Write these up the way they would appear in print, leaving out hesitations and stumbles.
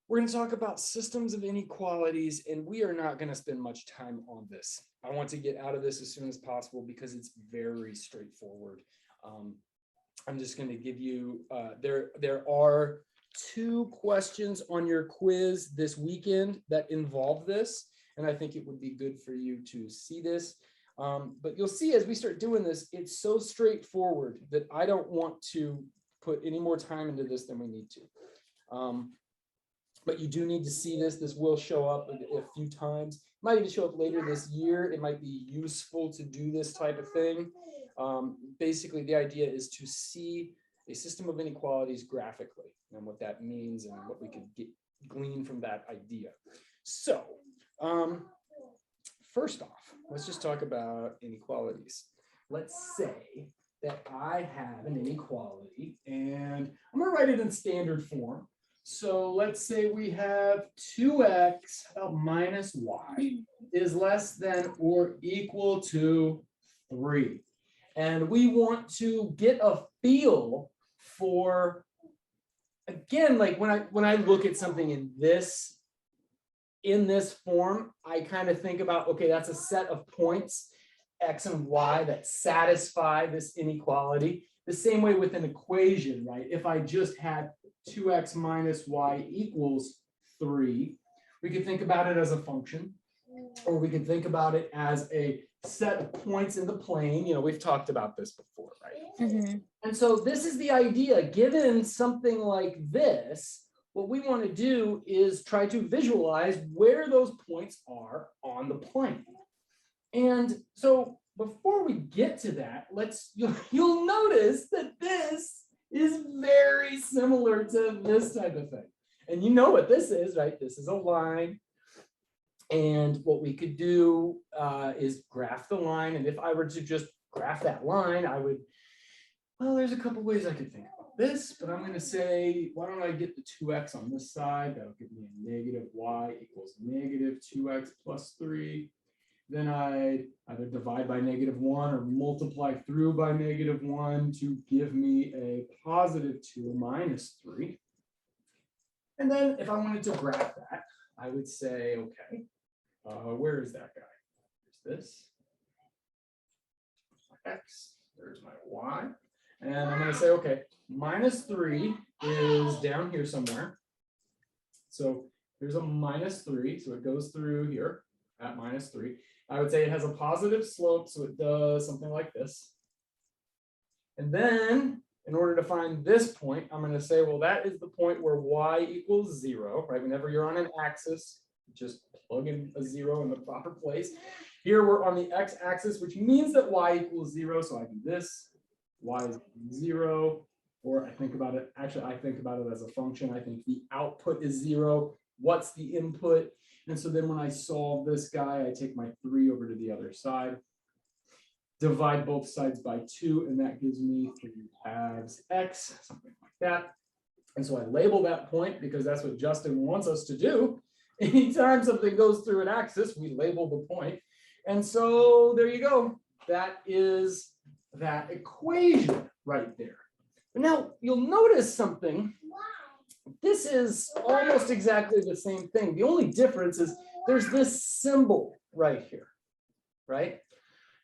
We're going to talk about systems of inequalities, and we are not going to spend much time on this. I want to get out of this as soon as possible because it's very straightforward. I'm just going to give you, there are 2 questions on your quiz this weekend that involve this, and I think it would be good for you to see this. But you'll see as we start doing this, it's so straightforward that I don't want to put any more time into this than we need to. But you do need to see this. This will show up a few times. It might even show up later this year. It might be useful to do this type of thing. Basically, the idea is to see a system of inequalities graphically and what that means and what we could glean from that idea. So first off, let's just talk about inequalities. Let's say that I have an inequality, and I'm going to write it in standard form. So let's say we have 2x minus y is less than or equal to 3. And we want to get a feel for, again, like when I look at something in this form, I kind of think about, okay, that's a set of points, x and y, that satisfy this inequality. The same way with an equation, right? If I just had 2x minus y equals 3, we could think about it as a function, or we could think about it as a set of points in the plane. You know, we've talked about this before, right? Mm-hmm. And so this is the idea. Given something like this, what we want to do is try to visualize where those points are on the plane. And so before we get to that, you'll notice that this is very similar to this type of thing. And you know what this is, right? This is a line. And what we could do is graph the line. And if I were to just graph that line, I would, well, there's a couple ways I could think about this, but I'm going to say, why don't I get the 2x on this side? That'll give me a negative y equals negative 2x plus 3. Then I either divide by -1 or multiply through by -1 to give me a positive 2 minus 3. And then if I wanted to graph that, I would say, okay, where is that guy? There's this. My x, there's my y. And I'm going to say, okay, -3 is down here somewhere. So there's a -3, so it goes through here at -3. I would say it has a positive slope, so it does something like this. And then, in order to find this point, I'm going to say, well, that is the point where y equals 0, right? Whenever you're on an axis, just plug in a 0 in the proper place. Here we're on the x-axis, which means that y equals 0, so I do this. Y is 0, or I think about it, actually, I think about it as a function. I think the output is 0. What's the input? And so then when I solve this guy, I take my 3 over to the other side, divide both sides by 2, and that gives me 3 halves x, something like that. And so I label that point because that's what Justin wants us to do. Anytime something goes through an axis, we label the point. And so there you go. That is that equation right there. But now you'll notice something. This is almost exactly the same thing. The only difference is there's this symbol right here, right?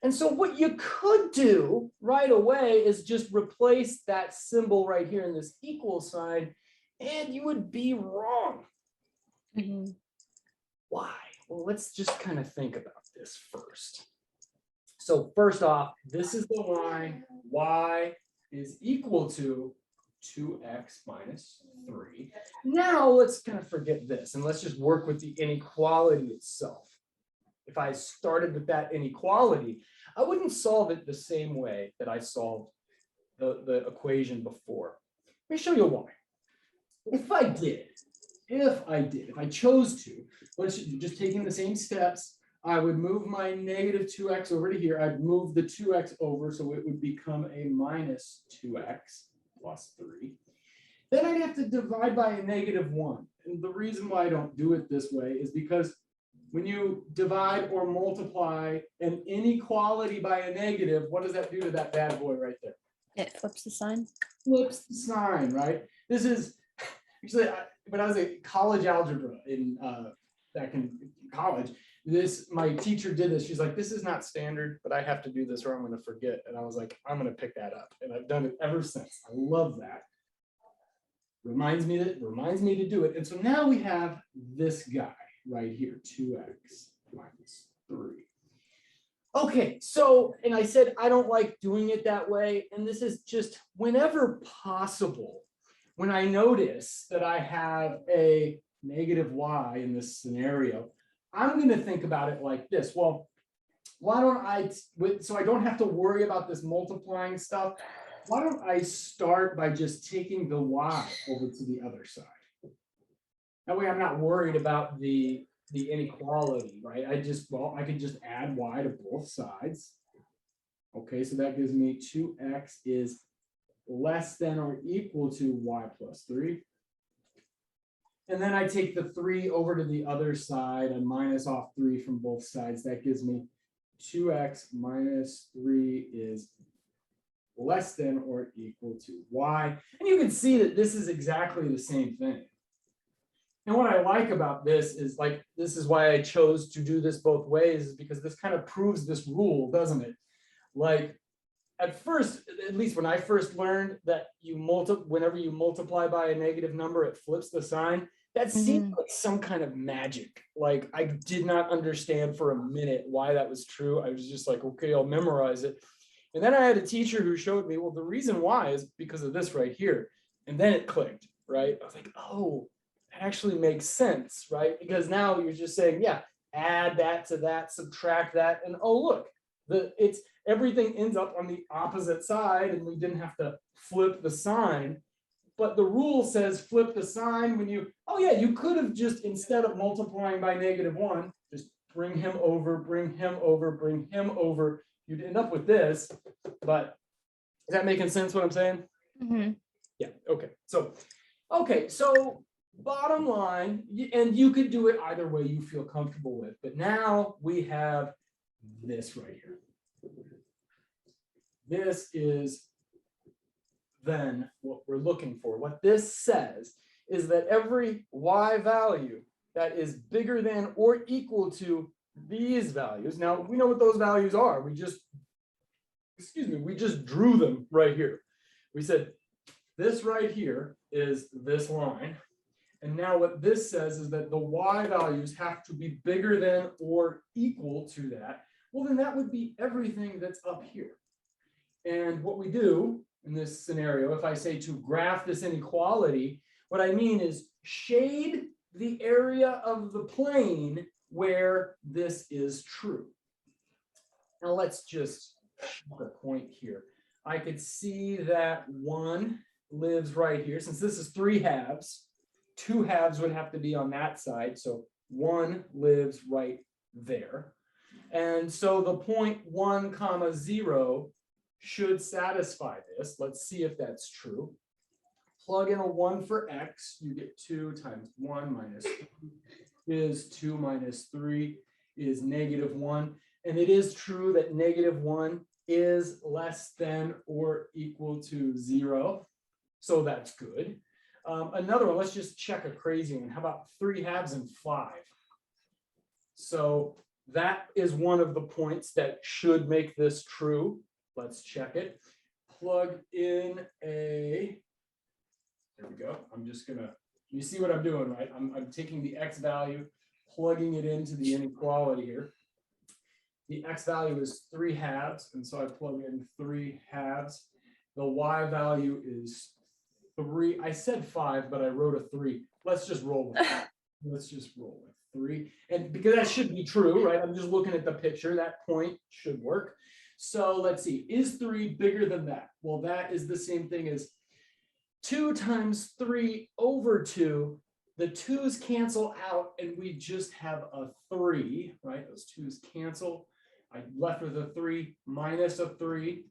And so what you could do right away is just replace that symbol right here in this equal sign, and you would be wrong. Mm-hmm. Why? Well, let's just kind of think about this first. So first off, this is the line y is equal to 2x minus 3. Now let's kind of forget this and let's just work with the inequality itself. If I started with that inequality, I wouldn't solve it the same way that I solved the equation before. Let me show you why. If I chose to, let's just taking the same steps, I would move my -2x over to here. I'd move the 2x over, so it would become a minus 2x plus 3. Then I'd have to divide by a -1. And the reason why I don't do it this way is because when you divide or multiply an inequality by a negative, what does that do to that bad boy right there? It flips the sign. Flips the sign, right? This is Actually, when I was in college algebra back in college, my teacher did this. She's like, this is not standard, but I have to do this or I'm going to forget. And I was like, I'm going to pick that up. And I've done it ever since. I love that. Reminds me to do it. And so now we have this guy right here, 2x minus 3. Okay, so, and I said, I don't like doing it that way. And this is just whenever possible, when I notice that I have a negative y in this scenario, I'm going to think about it like this. Well, why don't I, so I don't have to worry about this multiplying stuff, why don't I start by just taking the y over to the other side? That way I'm not worried about the inequality, right? I could just add y to both sides. Okay, so that gives me 2x is less than or equal to y plus 3. And then I take the 3 over to the other side and minus off 3 from both sides. That gives me 2x minus 3 is less than or equal to y. And you can see that this is exactly the same thing. And what I like about this is, like, this is why I chose to do this both ways, is because this kind of proves this rule, doesn't it? Like, at first, at least when I first learned that whenever you multiply by a negative number, it flips the sign. That seemed like some kind of magic. Like, I did not understand for a minute why that was true. I was just like, okay, I'll memorize it. And then I had a teacher who showed me, well, the reason why is because of this right here. And then it clicked, right? I was like, oh, that actually makes sense, right? Because now you're just saying, yeah, add that to that, subtract that, and oh, look, everything ends up on the opposite side, and we didn't have to flip the sign. But the rule says flip the sign when you, oh yeah, you could have just, instead of multiplying by -1, just bring him over, bring him over, bring him over. You'd end up with this, but is that making sense what I'm saying? Mm-hmm. Yeah, okay, so bottom line, and you could do it either way you feel comfortable with, but now we have this right here. This is then what we're looking for. What this says is that every y value that is bigger than or equal to these values. Now we know what those values are. We just drew them right here. We said this right here is this line. And now what this says is that the y values have to be bigger than or equal to that. Well, then that would be everything that's up here. And what we do in this scenario, if I say to graph this inequality, what I mean is shade the area of the plane where this is true. Now let's just make a point here. I could see that 1 lives right here. Since this is 3 halves, 2 halves would have to be on that side. So 1 lives right there. And so the point 1, 0 should satisfy this. Let's see if that's true. Plug in a 1 for x, you get 2 times 1 minus 3 is 2 minus 3 is -1. And it is true that -1 is less than or equal to 0. So that's good. Another one, let's just check a crazy one. How about 3 halves and 5? So that is one of the points that should make this true. Let's check it. Plug in a, there we go. I'm just gonna, you see what I'm doing, right? I'm taking the x value, plugging it into the inequality here. The x value is 3 halves, and so I plug in 3 halves. The y value is 3. I said 5, but I wrote a 3. Let's just roll with it. Let's just roll with 3. And because that should be true, right? I'm just looking at the picture. That point should work. So let's see. Is 3 bigger than that? Well, that is the same thing as 2 times 3 over 2. The 2's cancel out, and we just have a 3, right? Those 2's cancel. I left with a 3 minus a 3,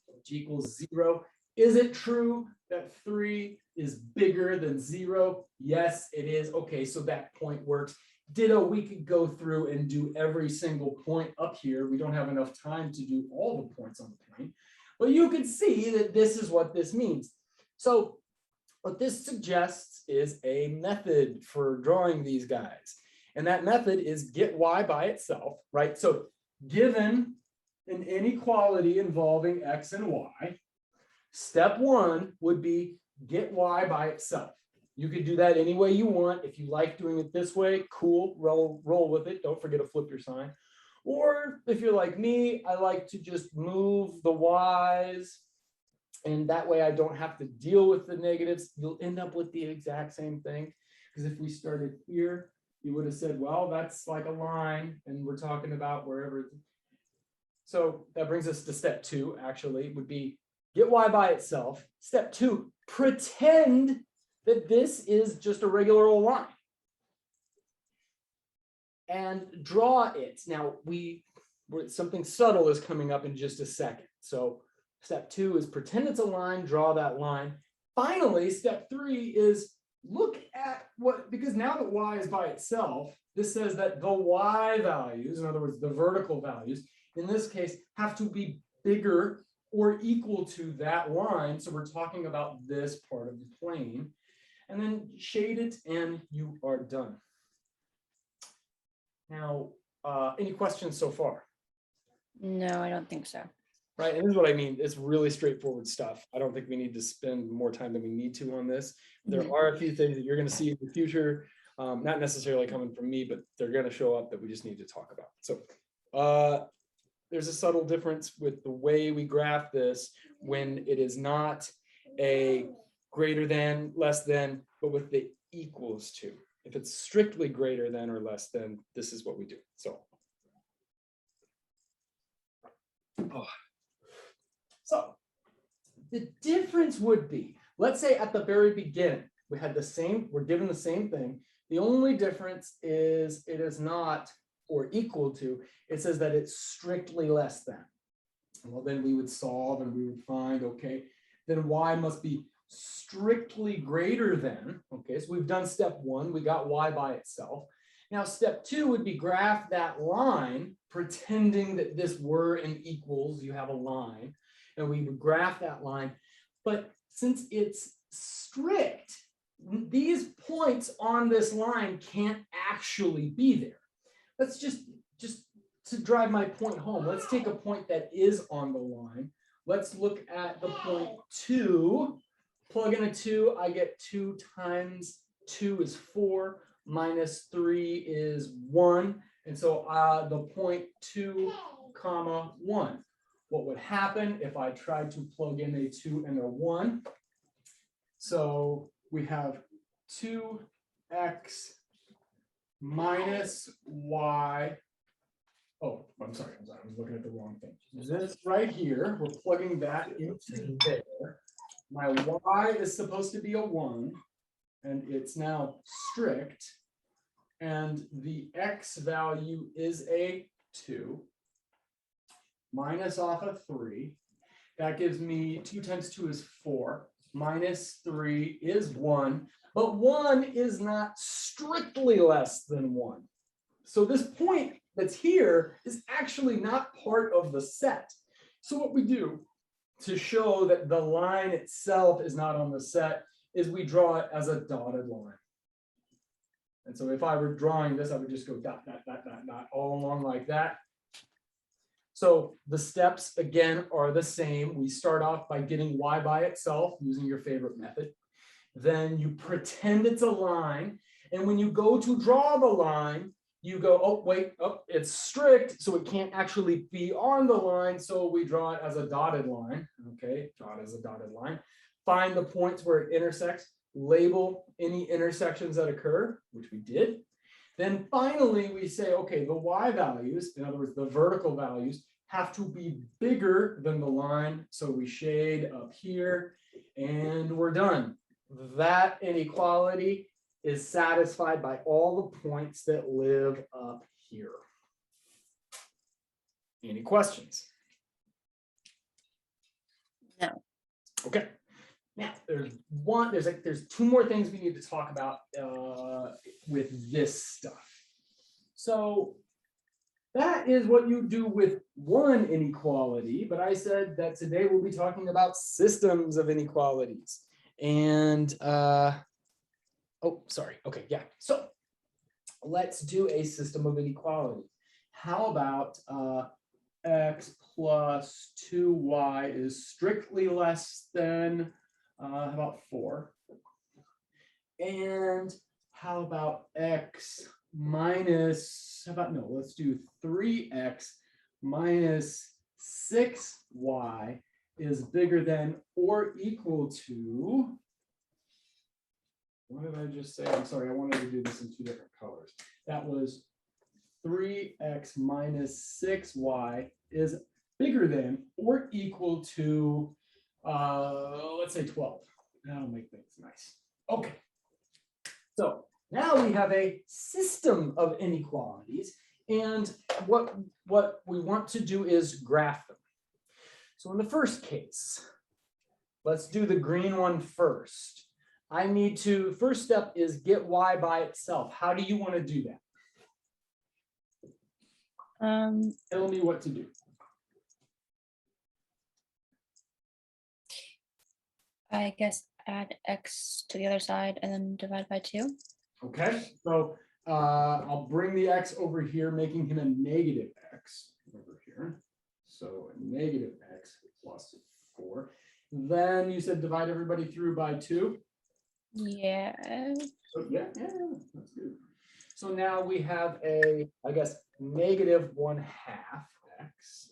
which equals 0. Is it true that 3 is bigger than 0? Yes, it is. Okay, so that point works. Ditto, we could go through and do every single point up here. We don't have enough time to do all the points on the plane, but you can see that this is what this means. So What this suggests is a method for drawing these guys. And that method is get y by itself, right? So given an inequality involving x and y, step one would be get y by itself. You could do that any way you want. If you like doing it this way, cool, roll with it. Don't forget to flip your sign. Or if you're like me, I like to just move the y's, and that way I don't have to deal with the negatives. You'll end up with the exact same thing. Because if we started here, you would have said, well, that's like a line, and we're talking about wherever. So that brings us to step two, actually, would be get y by itself. Step two, pretend that this is just a regular old line. And draw it. Now, something subtle is coming up in just a second. So step two is pretend it's a line, draw that line. Finally, step three is look at what, because now that y is by itself, this says that the y values, in other words, the vertical values, in this case, have to be bigger or equal to that line. So we're talking about this part of the plane. And then shade it and you are done. Now, any questions so far? No, I don't think so. Right, and this is what I mean. It's really straightforward stuff. I don't think we need to spend more time than we need to on this. There are a few things that you're going to see in the future, not necessarily coming from me, but they're going to show up that we just need to talk about. So there's a subtle difference with the way we graph this when it is not a greater than, less than, but with the equals to. If it's strictly greater than or less than, this is what we do. So the difference would be, let's say at the very beginning, we had the same, we're given the same thing. The only difference is it is not or equal to, it says that it's strictly less than. Well, then we would solve and we would find, okay, then y must be strictly greater than, okay, so we've done step one, we got y by itself. Now step two would be graph that line, pretending that this were an equals, you have a line, and we would graph that line. But since it's strict, these points on this line can't actually be there. Let's just to drive my point home, let's take a point that is on the line. Let's look at the point 2. Plug in a 2, I get 2 times 2 is 4, minus 3 is 1. And so the point 2, comma 1. What would happen if I tried to plug in a 2 and a 1? So we have 2x minus y. Oh, I'm sorry, I was looking at the wrong thing. This right here, we're plugging that into there. My y is supposed to be a 1, and it's now strict. And the x value is a 2, minus off of 3. That gives me 2 times 2 is 4, minus 3 is 1. But 1 is not strictly less than 1. So this point that's here is actually not part of the set. So what we do to show that the line itself is not on the set is we draw it as a dotted line. And so if I were drawing this, I would just go dot, dot, dot, dot, dot, all along like that. So the steps, again, are the same. We start off by getting y by itself using your favorite method. Then you pretend it's a line. And when you go to draw the line, you go, oh, wait, oh, it's strict, so it can't actually be on the line. So we draw it as a dotted line. Okay, draw it as a dotted line. Find the points where it intersects. Label any intersections that occur, which we did. Then finally, we say, okay, the y values, in other words, the vertical values, have to be bigger than the line. So we shade up here, and we're done. That inequality is satisfied by all the points that live up here. Any questions? No. Okay. Now there's 2 more things we need to talk about with this stuff. So that is what you do with one inequality, but I said that today we'll be talking about systems of inequalities. And oh, sorry. Okay, yeah. So let's do a system of inequality. How about x plus 2y is strictly less than how about 4? And how about x minus, how about no, let's do 3x minus 6y is bigger than or equal to, what did I just say? I'm sorry, I wanted to do this in 2 different colors. That was 3x minus 6y is bigger than or equal to, let's say 12. That'll make things nice. Okay. So now we have a system of inequalities, and what we want to do is graph them. So in the first case, let's do the green one first. I need to, first step is get y by itself. How do you want to do that? Tell me what to do. I guess add x to the other side and then divide by 2. Okay, so I'll bring the x over here, making him a negative x over here. So a negative x plus 4. Then you said divide everybody through by 2. Yeah. So yeah, that's good. So now we have a, I guess, negative 1/2 x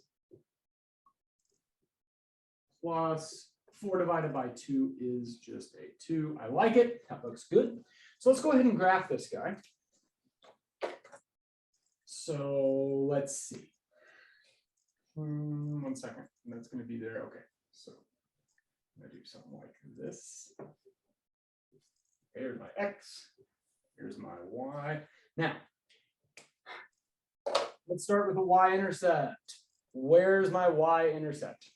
plus 4 divided by 2 is just a 2. I like it. That looks good. So let's go ahead and graph this guy. So let's see. 1 second. That's going to be there. Okay. So I'm going to do something like this. Here's my x. Here's my y. Now, let's start with the y-intercept. Where's my y-intercept?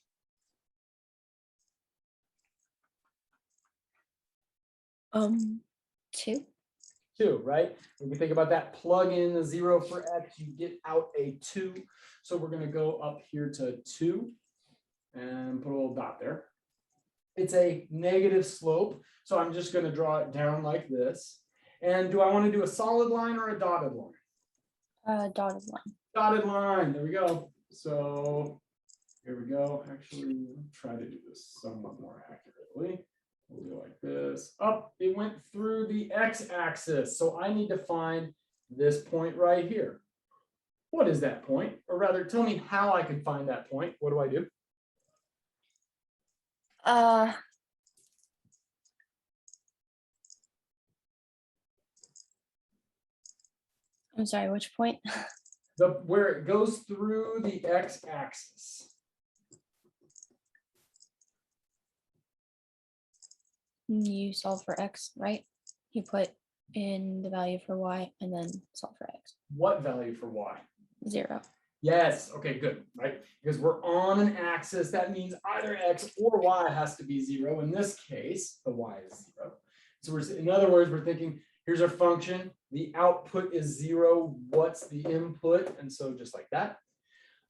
2. 2, right? When we think about that, plug in the 0 for x, you get out a 2. So we're going to go up here to 2 and put a little dot there. It's a negative slope, so I'm just going to draw it down like this. And do I want to do a solid line or a dotted line? Dotted line. Dotted line, there we go. So here we go. Actually, try to do this somewhat more accurately. We'll do like this. Up, it went through the x-axis. So I need to find this point right here. What is that point? Or rather, tell me how I can find that point. What do I do? I'm sorry, which point? Where it goes through the x-axis. You solve for x, right? You put in the value for y and then solve for x. What value for y? 0. Yes, okay, good, right? Because we're on an axis, that means either x or y has to be 0. In this case, the y is 0. So in other words, we're thinking, here's our function, the output is 0, what's the input? And so just like that.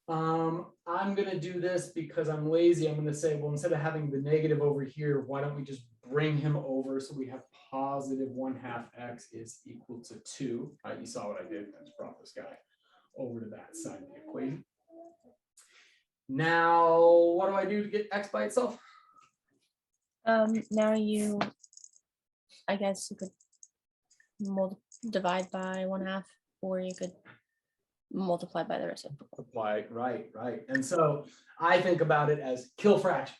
I'm going to do this because I'm lazy. I'm going to say, well, instead of having the negative over here, why don't we just bring him over so we have positive 1/2 x is equal to 2. You saw what I did. I just brought this guy over to that side of the equation. Now, what do I do to get x by itself? Now you, I guess you could divide by 1/2, or you could multiply by the reciprocal. Multiply, right. And so I think about it as kill fractions.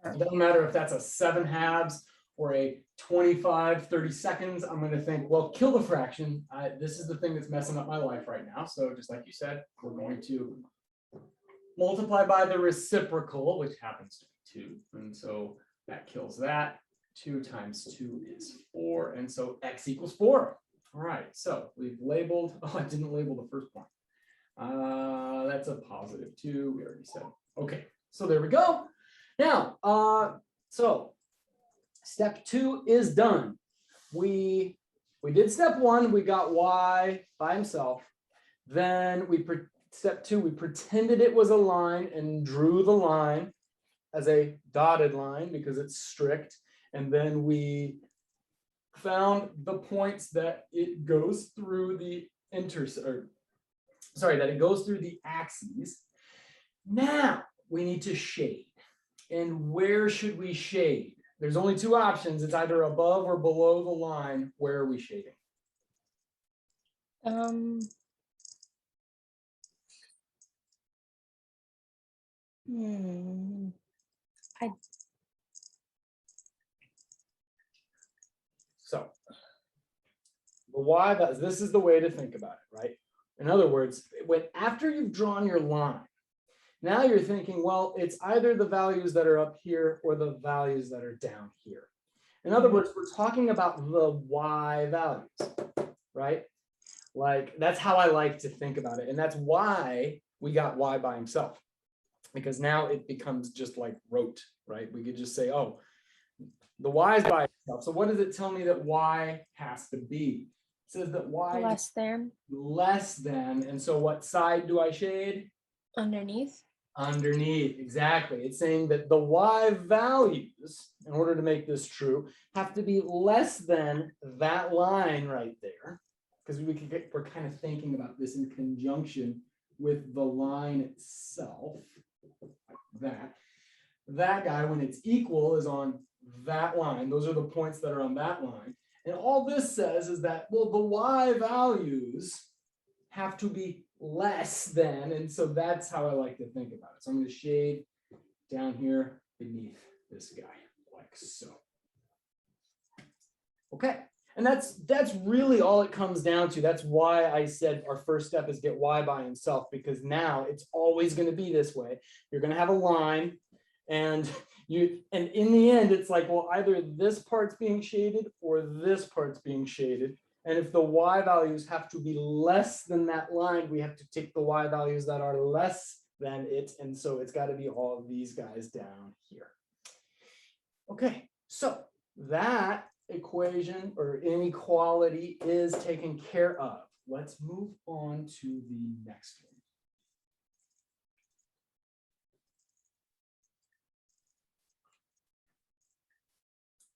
It doesn't matter if that's a 7/2 or a 25, 30 seconds. I'm going to think, well, kill the fraction. This is the thing that's messing up my life right now. So just like you said, we're going to multiply by the reciprocal, which happens to be 2. And so that kills that. 2 times 2 is 4. And so x equals 4. All right. So we've labeled, oh, I didn't label the first point. That's a positive 2. We already said. Okay. So there we go. Now, so step 2 is done. We did step 1. We got y by himself. Then step 2, we pretended it was a line and drew the line as a dotted line because it's strict. And then we found the points that it goes through the that it goes through the axes. Now we need to shade. And where should we shade? There's only two options. It's either above or below the line. Where are we shading? So the y values, this is the way to think about it, right? In other words, after you've drawn your line, now you're thinking, well, it's either the values that are up here or the values that are down here. In other words, we're talking about the y values, right? Like, that's how I like to think about it. And that's why we got y by himself, because now it becomes just like rote, right? We could just say, oh, the y is by itself. So what does it tell me that y has to be? It says that y less than. Less than. And so what side do I shade? Underneath. Underneath, exactly. It's saying that the y values, in order to make this true, have to be less than that line right there, because we're kind of thinking about this in conjunction with the line itself, like that. That guy, when it's equal, is on that line. Those are the points that are on that line. And all this says is that, well, the y values have to be less than, and so that's how I like to think about it. So I'm going to shade down here beneath this guy, like so. Okay, and that's really all it comes down to. That's why I said our first step is get y by himself, because now it's always going to be this way. You're going to have a line, and in the end, it's like, well, either this part's being shaded or this part's being shaded. And if the y values have to be less than that line, we have to take the y values that are less than it. And so it's got to be all of these guys down here. Okay, so that equation or inequality is taken care of. Let's move on to the next one.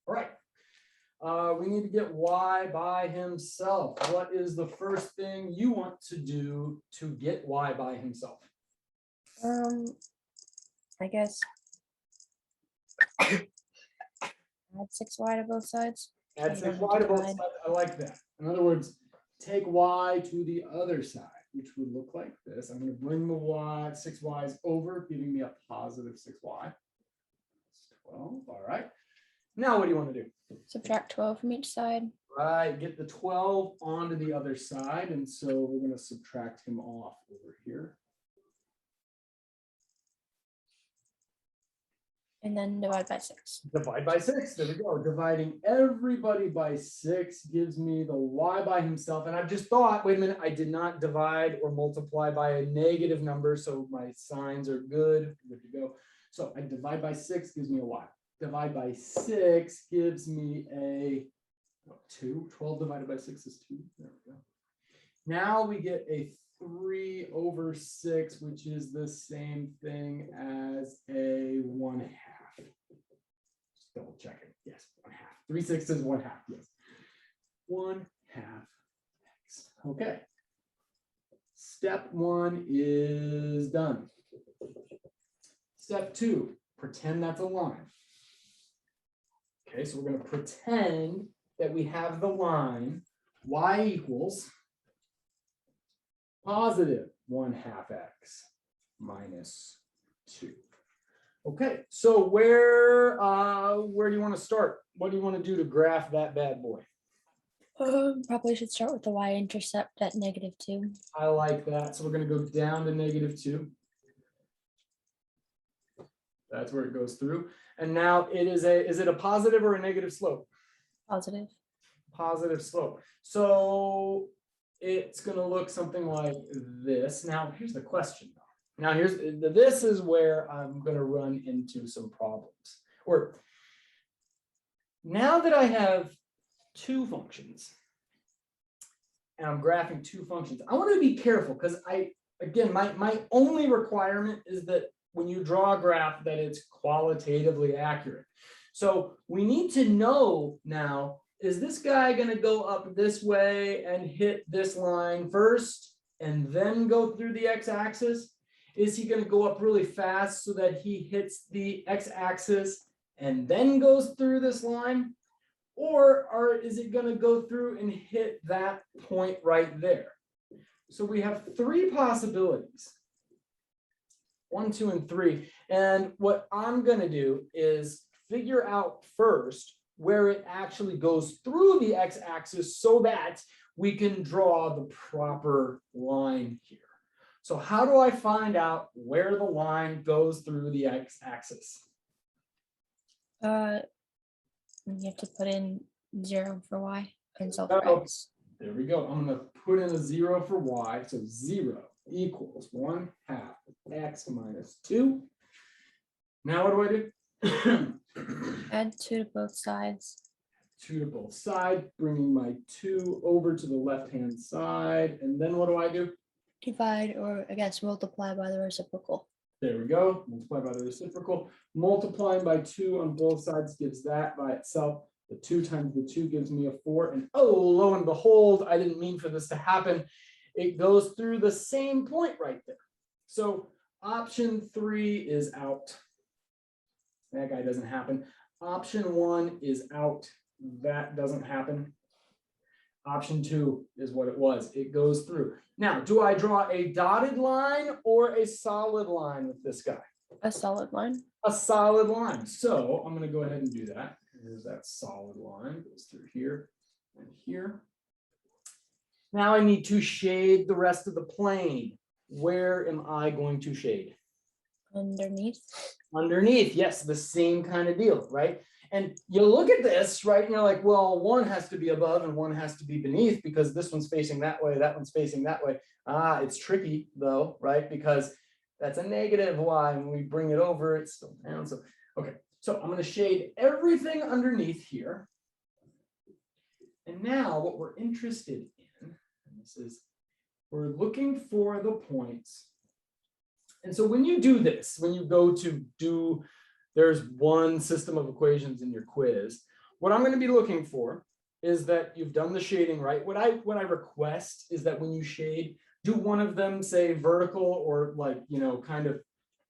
All right. We need to get y by himself. What is the first thing you want to do to get y by himself? I guess add 6y to both sides. Add 6y to both sides. I like that. In other words, take y to the other side, which would look like this. I'm going to bring the 6y's over, giving me a positive 6y. That's 12. All right. Now what do you want to do? Subtract 12 from each side. Right, get the 12 onto the other side. And so we're going to subtract him off over here. And then divide by 6. Divide by 6. There we go. Dividing everybody by 6 gives me the y by himself. And I've just thought, wait a minute, I did not divide or multiply by a negative number. So my signs are good. Good to go. So I divide by 6 gives me a y. Divide by 6 gives me a 2. 12 divided by 6 is 2. There we go. Now we get a 3 over 6, which is the same thing as a 1/2. Just double checking. Yes, 1/2. 3/6 is 1/2. Yes. 1/2 x. Okay. Step 1 is done. Step 2, pretend that's a line. Okay, so we're going to pretend that we have the line y equals positive 1/2 x minus 2. Okay, so where do you want to start? What do you want to do to graph that bad boy? Probably should start with the y-intercept at -2. I like that. So we're going to go down to -2. That's where it goes through. And now is it a positive or a negative slope? Positive. Positive slope. So it's going to look something like this. Now, here's the question though. Now, this is where I'm going to run into some problems. Or now that I have two functions and I'm graphing two functions, I want to be careful because again, my only requirement is that when you draw a graph that it's qualitatively accurate. So we need to know now, is this guy going to go up this way and hit this line first and then go through the x-axis? Is he going to go up really fast so that he hits the x-axis and then goes through this line? Or is it going to go through and hit that point right there? So we have three possibilities. 1, 2, and 3. And what I'm going to do is figure out first where it actually goes through the x-axis so that we can draw the proper line here. So how do I find out where the line goes through the x-axis? You have to put in 0 for y and so Oh, for x. there we go. I'm going to put in a 0 for y. So 0 equals 1/2 x minus 2. Now what do I do? Add 2 to both sides. 2 to both sides, bringing my 2 over to the left-hand side. And then what do I do? Divide, or I guess multiply by the reciprocal. There we go. Multiply by the reciprocal. Multiplying by 2 on both sides gives that by itself. The 2 times the 2 gives me a 4. And oh, lo and behold, I didn't mean for this to happen. It goes through the same point right there. So option 3 is out. That guy doesn't happen. Option 1 is out. That doesn't happen. Option 2 is what it was. It goes through. Now, do I draw a dotted line or a solid line with this guy? A solid line. A solid line. So I'm going to go ahead and do that. Here's that solid line. Goes through here and here. Now I need to shade the rest of the plane. Where am I going to shade? Underneath. Underneath, yes, the same kind of deal, right? And you look at this, right, and you're like, well, one has to be above and one has to be beneath because this one's facing that way, that one's facing that way. It's tricky though, right? Because that's a negative y, and when we bring it over, it's still down. So, okay, so I'm going to shade everything underneath here. And now what we're interested in, and this is, we're looking for the points. And so when you do this, when you go to do, there's one system of equations in your quiz, what I'm going to be looking for is that you've done the shading right. What I request is that when you shade, do one of them say vertical or like, you know, kind of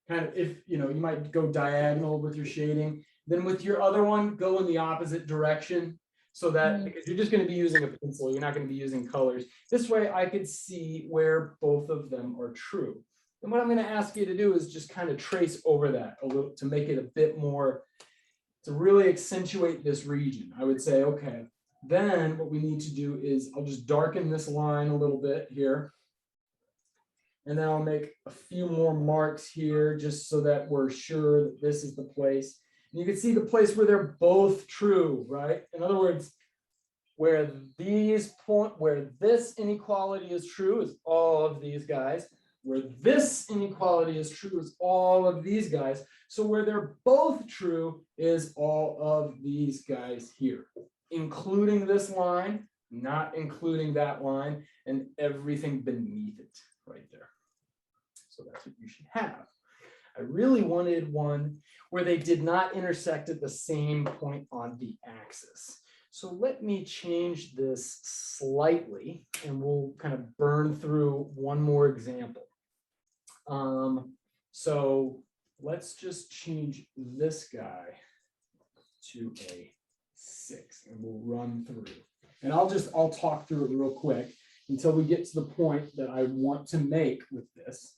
if, you know, you might go diagonal with your shading. Then with your other one, go in the opposite direction so that because you're just going to be using a pencil, you're not going to be using colors. This way I could see where both of them are true. And what I'm going to ask you to do is just kind of trace over that a little to make it a bit more, to really accentuate this region. I would say, okay, then what we need to do is I'll just darken this line a little bit here. And then I'll make a few more marks here just so that we're sure that this is the place. And you can see the place where they're both true, right? In other words, where this inequality is true is all of these guys. Where this inequality is true is all of these guys. So where they're both true is all of these guys here, including this line, not including that line, and everything beneath it right there. So that's what you should have. I really wanted one where they did not intersect at the same point on the axis. So let me change this slightly and we'll kind of burn through one more example. So let's just change this guy to a 6 and we'll run through. And I'll talk through it real quick until we get to the point that I want to make with this.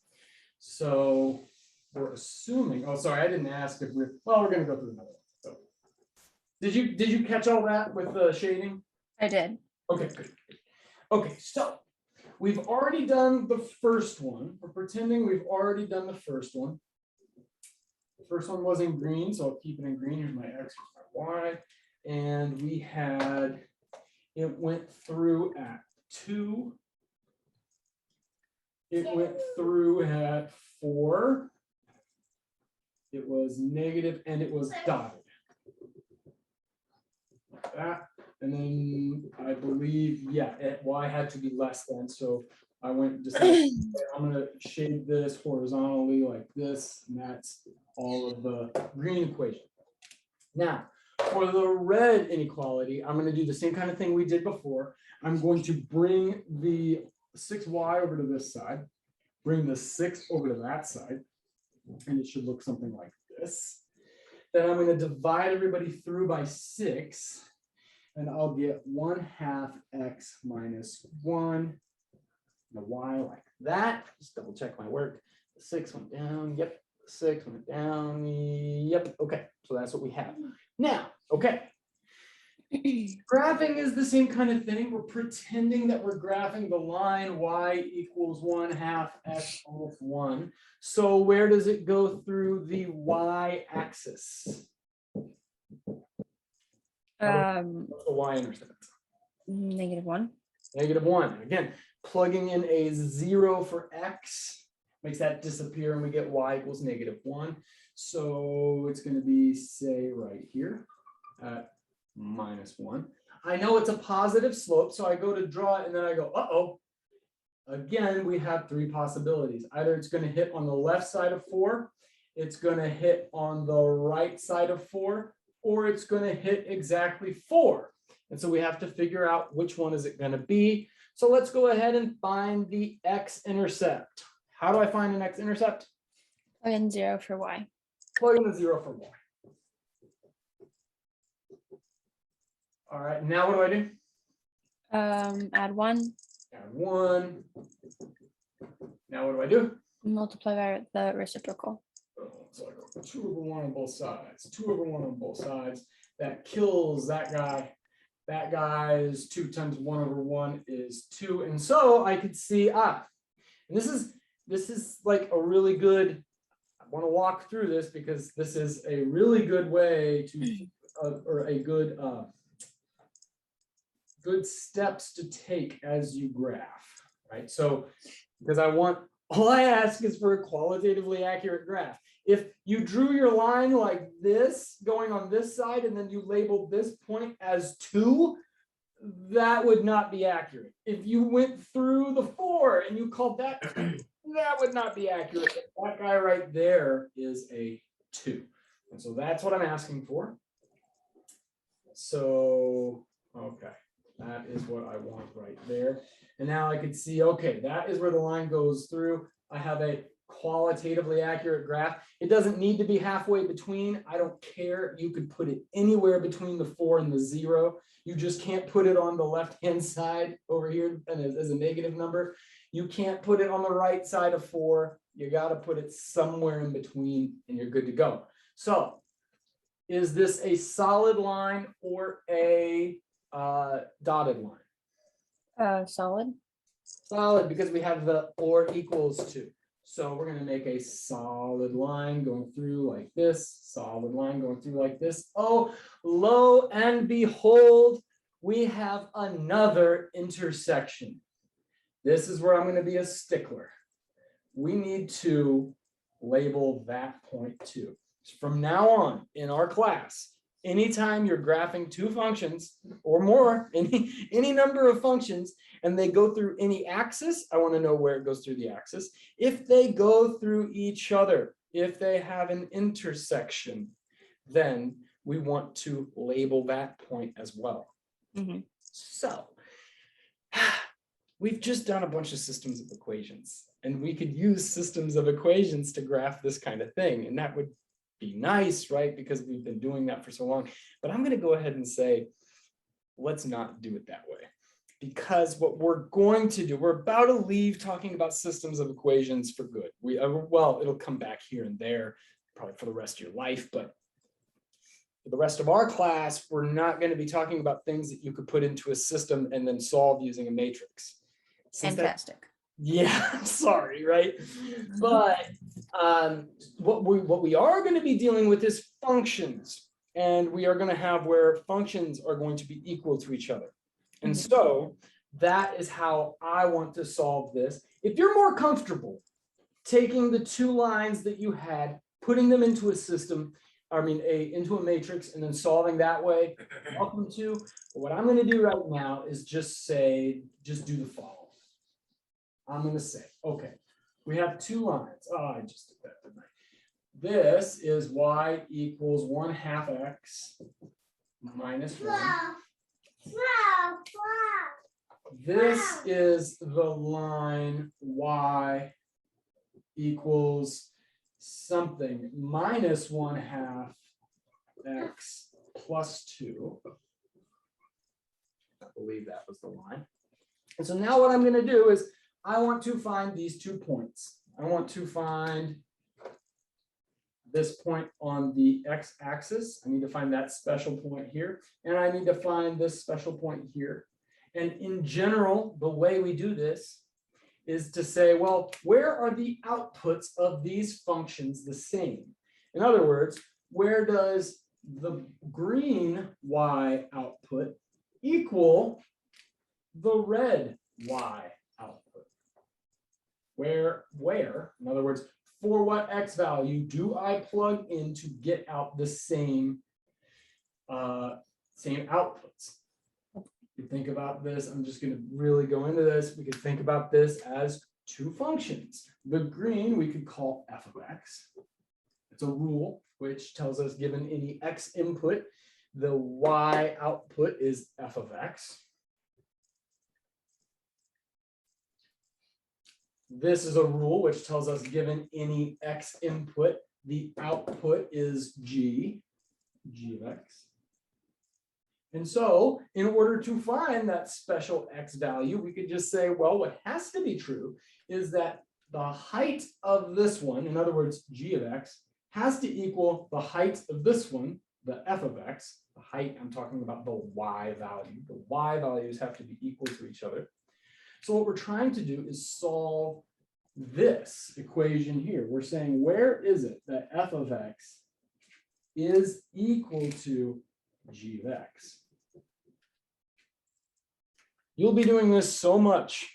So we're assuming, oh, sorry, I didn't ask if we're going to go through another one. So did you catch all that with the shading? I did. Okay, good. Okay, so we've already done the first one. We're pretending we've already done the first one. The first one was in green, so I'll keep it in green. Here's my X, here's my Y. And we had, it went through at 2. It went through at 4. It was negative and it was dotted. Like that. And then I believe, yeah, Y had to be less than. So I went and decided, I'm going to shade this horizontally like this. And that's all of the green equation. Now, For the red inequality, I'm going to do the same kind of thing we did before. I'm going to bring the 6y over to this side, bring the 6 over to that side, and it should look something like this. Then I'm going to divide everybody through by 6, and I'll get 1/2 x minus 1, the y like that. Just double check my work. The 6 went down, yep. 6 went down, yep. Okay, so that's what we have. Now, okay. Graphing is the same kind of thing. We're pretending that we're graphing the line y equals 1/2 x minus 1. So where does it go through the y-axis? What's the y-intercept? -1. -1. Again, plugging in a 0 for x makes that disappear, and we get y equals -1. So it's going to be, say, right here at -1. I know it's a positive slope, so I go to draw it, and then I go, uh-oh. Again, we have 3 possibilities. Either it's going to hit on the left side of 4, it's going to hit on the right side of 4, or it's going to hit exactly 4. And so we have to figure out which one is it going to be. So let's go ahead and find the x-intercept. How do I find an x-intercept? Plug in 0 for y. Plug in the 0 for y. All right, now what do I do? Add 1. Add 1. Now what do I do? Multiply by the reciprocal. So I go 2/1 on both sides, 2/1 on both sides. That kills that guy. That guy's 2 times 1/1 is 2. And so I could see, and this is like a really good, I want to walk through this because this is a really good way to, or a good, good steps to take as you graph, right? So, because all I ask is for a qualitatively accurate graph. If you drew your line like this, going on this side, and then you labeled this point as 2, that would not be accurate. If you went through the 4 and you called that 2, that would not be accurate. That guy right there is a 2. And so that's what I'm asking for. So, okay. That is what I want right there. And now I could see, okay, that is where the line goes through. I have a qualitatively accurate graph. It doesn't need to be halfway between. I don't care. You could put it anywhere between the 4 and the 0. You just can't put it on the left-hand side over here and as a negative number. You can't put it on the right side of 4. You got to put it somewhere in between and you're good to go. So is this a solid line or a dotted line? Solid. Solid, because we have the or equals to. So we're going to make a solid line going through like this, solid line going through like this. Oh, lo and behold, we have another intersection. This is where I'm going to be a stickler. We need to label that point too. From now on in our class, anytime you're graphing 2 functions or more, any number of functions, and they go through any axis, I want to know where it goes through the axis. If they go through each other, if they have an intersection, then we want to label that point as well. Mm-hmm. So we've just done a bunch of systems of equations, and we could use systems of equations to graph this kind of thing, and that would be nice, right? Because we've been doing that for so long. But I'm going to go ahead and say, let's not do it that way. Because what we're going to do, we're about to leave talking about systems of equations for good. Well, it'll come back here and there, probably for the rest of your life. But for the rest of our class, we're not going to be talking about things that you could put into a system and then solve using a matrix. Fantastic. Yeah, sorry, right? But what we are going to be dealing with is functions, and we are going to have where functions are going to be equal to each other. And so that is how I want to solve this. If you're more comfortable taking the 2 lines that you had, putting them into a system, into a matrix, and then solving that way, welcome to. But what I'm going to do right now is just do the following. I'm going to say, okay, we have 2 lines. Oh, I just did that, didn't I? This is y equals 1/2 x minus 1. This is the line y equals something minus 1/2 x plus 2. I believe that was the line. And so now what I'm going to do is I want to find these 2 points. I want to find this point on the x-axis. I need to find that special point here. And I need to find this special point here. And in general, the way we do this is to say, well, where are the outputs of these functions the same? In other words, where does the green y output equal the red y output? Where, in other words, for what x value do I plug in to get out the same outputs? You think about this, I'm just going to really go into this. We could think about this as 2 functions. The green we could call f of x. It's a rule which tells us given any x input, the y output is f of x. This is a rule which tells us given any x input, the output is g of x. And so in order to find that special x value, we could just say, well, what has to be true is that the height of this one, in other words, g of x, has to equal the height of this one, the f of x. The height, I'm talking about the y value. The y values have to be equal to each other. So what we're trying to do is solve this equation here. We're saying, where is it that f of x is equal to g of x? You'll be doing this so much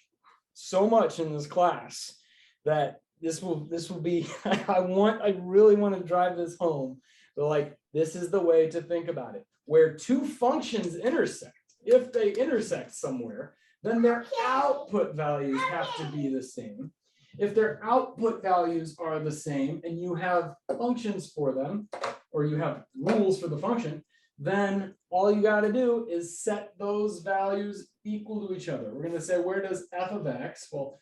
in this class that this will be, I really want to drive this home. But like, this is the way to think about it. Where 2 functions intersect, if they intersect somewhere, then their output values have to be the same. If their output values are the same and you have functions for them, or you have rules for the function, then all you got to do is set those values equal to each other. We're going to say, where does f of x? Well,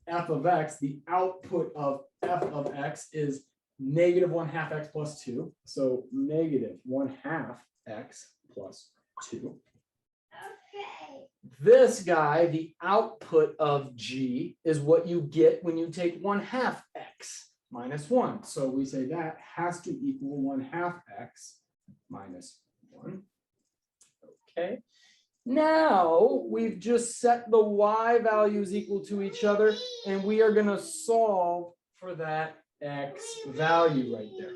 f of x, the output of f of x is negative 1/2 x plus 2. So negative 1/2 x plus 2. This guy, the output of g, is what you get when you take 1/2 x minus 1. So we say that has to equal 1/2 x minus 1. Okay. Now we've just set the y values equal to each other, and we are going to solve for that x value right there.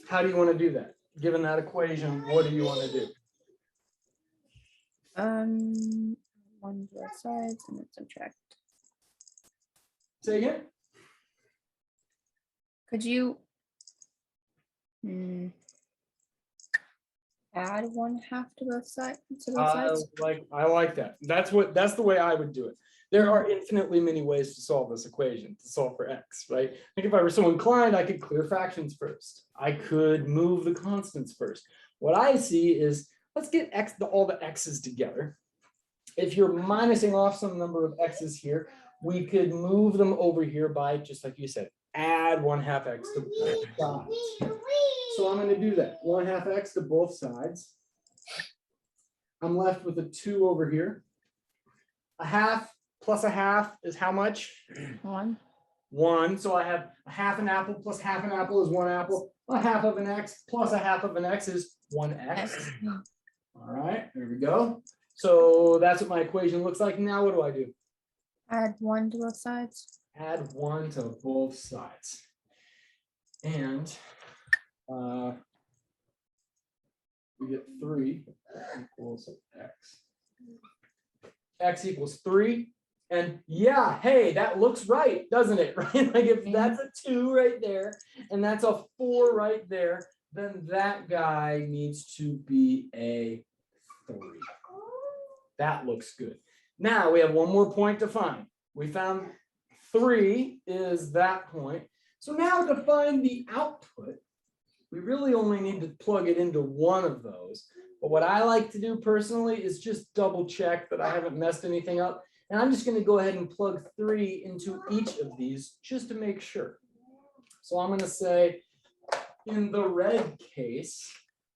How do you want to do that? Given that equation, what do you want to do? 1 both sides and then subtract. Say again? Could you add 1/2 to both sides? I like that. That's the way I would do it. There are infinitely many ways to solve this equation, to solve for x, right? I think if I were so inclined, I could clear fractions first. I could move the constants first. What I see is, let's get all the x's together. If you're minusing off some number of x's here, we could move them over here by, just like you said, add 1/2 x to both sides. So I'm going to do that. 1/2 x to both sides. I'm left with a 2 over here. 1/2 plus 1/2 is how much? 1. 1. So I have 1/2 an apple plus 1/2 an apple is 1 apple. 1/2 of an x plus 1/2 of an x is 1x. All right, there we go. So that's what my equation looks like. Now what do I do? Add 1 to both sides. Add 1 to both sides. And we get 3 equals x. X equals 3. And yeah, hey, that looks right, doesn't it? Right? Like if that's a 2 right there, and that's a 4 right there, then that guy needs to be a 3. That looks good. Now we have one more point to find. We found 3 is that point. So now to find the output we really only need to plug it into one of those. But what I like to do personally is just double check that I haven't messed anything up. And I'm just going to go ahead and plug 3 into each of these just to make sure. So I'm going to say in the red case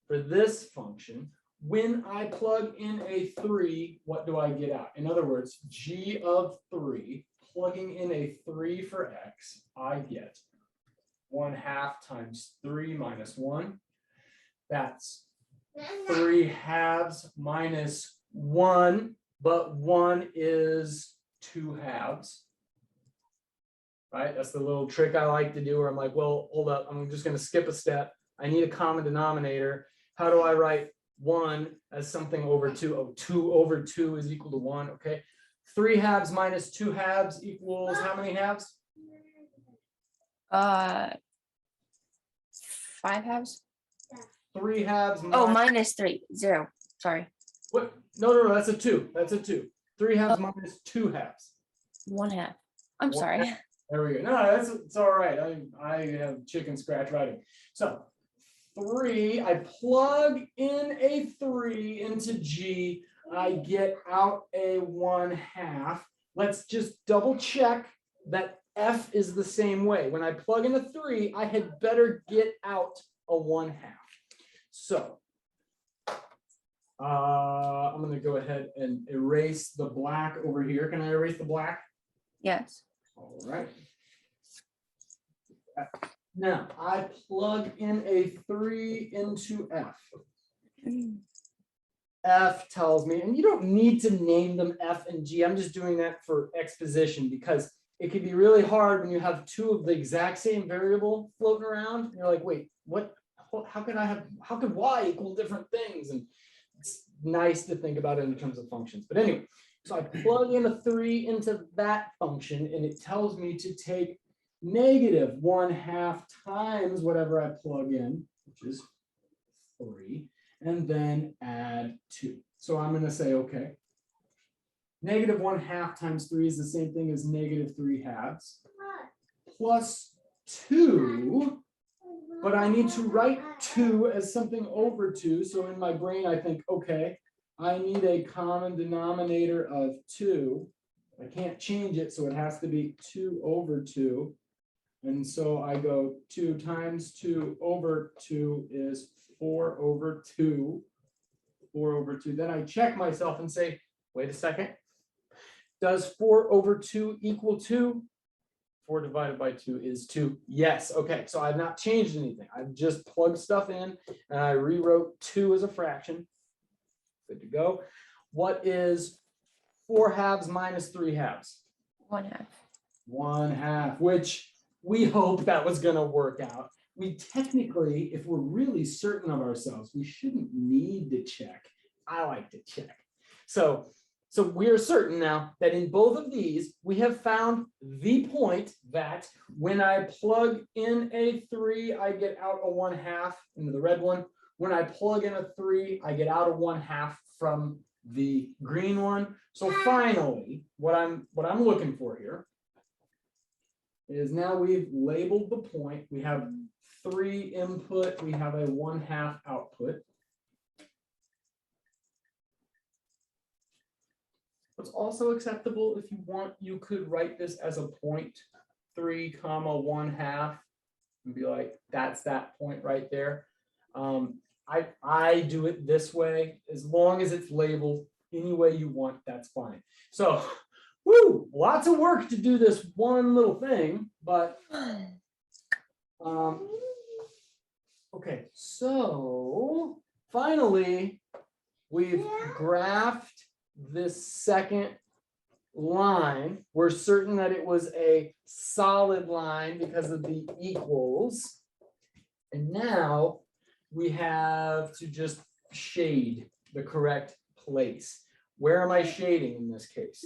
for this function, when I plug in a 3, what do I get out? In other words, g of 3, plugging in a 3 for x, I get 1/2 times 3 minus 1. That's 3/2 minus 1, but 1 is 2/2. Right? That's the little trick I like to do where I'm like, well, hold up, I'm just going to skip a step. I need a common denominator. How do I write 1 as something over 2? Oh, 2 over 2 is equal to 1. Okay. 3/2 minus 2/2 equals how many halves? 5/2. 3/2. Oh, minus 3. 0. Sorry. What? No, that's a 2. That's a 2. 3/2 minus 2/2. 1/2. I'm 1/2. sorry. There we go. No, it's all right. I have chicken scratch writing. So 3, I plug in a 3 into G. I get out a 1/2. Let's just double check that F is the same way. When I plug in a 3, I had better get out a 1/2. So I'm going to go ahead and erase the black over here. Can I erase the black? Yes. All right. Now I plug in a 3 into F. F tells me, and you don't need to name them F and G. I'm just doing that for exposition because it can be really hard when you have 2 of the exact same variable floating around. You're like, wait, what? How could Y equal different things? And it's nice to think about it in terms of functions. But anyway, so I plug in a 3 into that function, and it tells me to take negative 1/2 times whatever I plug in, which is 3, and then add 2. So I'm going to say, okay, negative 1/2 times 3 is the same thing as negative 3/2 plus 2. But I need to write 2 as something over 2. So in my brain, I think, okay, I need a common denominator of 2. I can't change it, so it has to be 2 over 2. And so I go 2 times 2 over 2 is 4 over 2. 4 over 2. Then I check myself and say, wait a second. Does 4 over 2 equal 2? 4 divided by 2 is 2. Yes. Okay. So I've not changed anything. I've just plugged stuff in and I rewrote 2 as a fraction. Good to go. What is 4/2 minus 3/2? 1/2. 1/2, which we hope that was going to work out. We technically, if we're really certain of ourselves, we shouldn't need to check. I like to check. So we are certain now that in both of these, we have found the point that when I plug in a 3, I get out a 1/2 into the red one. When I plug in a 3, I get out a 1/2 from the green one. So finally, what I'm looking for here is now we've labeled the point. We have 3 input, we have a 1/2 output. What's also acceptable, if you want, you could write this as a point, 3, 1/2, and be like, that's that point right there. I do it this way, as long as it's labeled any way you want, that's fine. So, woo, lots of work to do this one little thing, but okay, so finally, we've graphed this second line. We're certain that it was a solid line because of the equals. And now we have to just shade the correct place. Where am I shading in this case?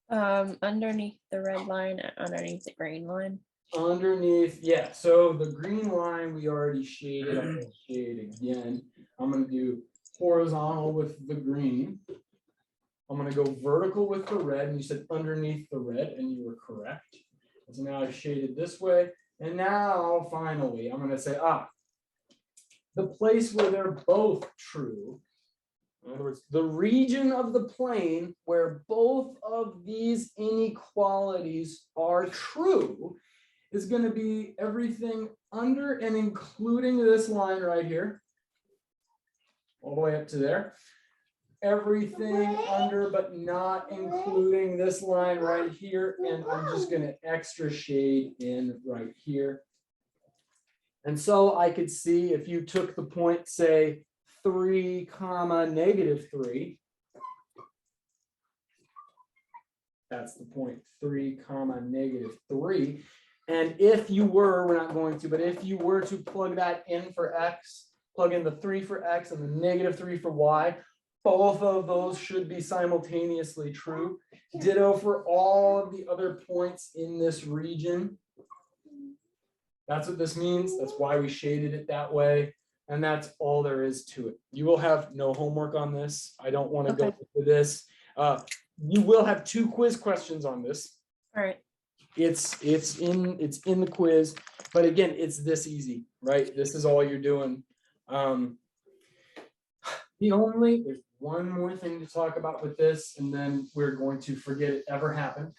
Underneath the red line, underneath the green line. Underneath, yeah. So the green line we already shaded. I'm going to shade again. I'm going to do horizontal with the green. I'm going to go vertical with the red, and you said underneath the red, and you were correct. So now I've shaded this way, and now finally I'm going to say, the place where they're both true. In other words, the region of the plane where both of these inequalities are true is going to be everything under and including this line right here, all the way up to there. Everything under but not including this line right here, and I'm just going to extra shade in right here. And so I could see if you took the point, say 3 comma -3, that's the point, 3 comma -3. And if you were, we're not going to, but if you were to plug that in for x, plug in the 3 for x and the -3 for y, both of those should be simultaneously true. Ditto for all of the other points in this region. That's what this means. That's why we shaded it that way. And that's all there is to it. You will have no homework on this. I don't want to go into this. You will have 2 quiz questions on this. All right. It's in the quiz, but again, it's this easy, right? This is all you're doing. There's one more thing to talk about with this, and then we're going to forget it ever happened.